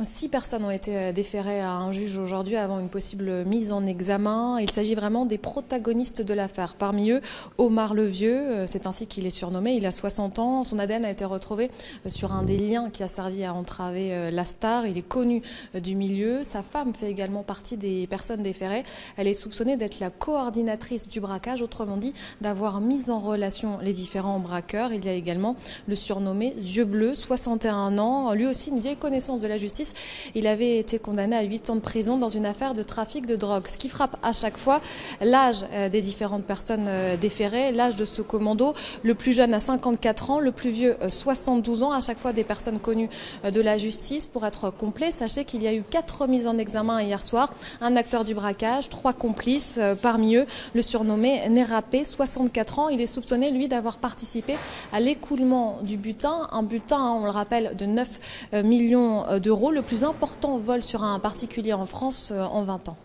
6 personnes ont été déférées à un juge aujourd'hui avant une possible mise en examen. Il s'agit vraiment des protagonistes de l'affaire. Parmi eux, Omar le Vieux, c'est ainsi qu'il est surnommé. Il a 60 ans. Son ADN a été retrouvé sur un des liens qui a servi à entraver la star. Il est connu du milieu. Sa femme fait également partie des personnes déférées. Elle est soupçonnée d'être la coordinatrice du braquage, autrement dit d'avoir mis en relation les différents braqueurs. Il y a également le surnommé Yeux Bleus, 61 ans, lui aussi une vieille connaissance de la justice. Il avait été condamné à 8 ans de prison dans une affaire de trafic de drogue. Ce qui frappe à chaque fois, l'âge des différentes personnes déférées, l'âge de ce commando, le plus jeune à 54 ans, le plus vieux 72 ans, à chaque fois des personnes connues de la justice. Pour être complet, sachez qu'il y a eu 4 mises en examen hier soir, un acteur du braquage, 3 complices, parmi eux le surnommé Nérapé, 64 ans. Il est soupçonné, lui, d'avoir participé à l'écoulement du butin, un butin, on le rappelle, de 9 millions d'euros, le plus important vol sur un particulier en France en 20 ans.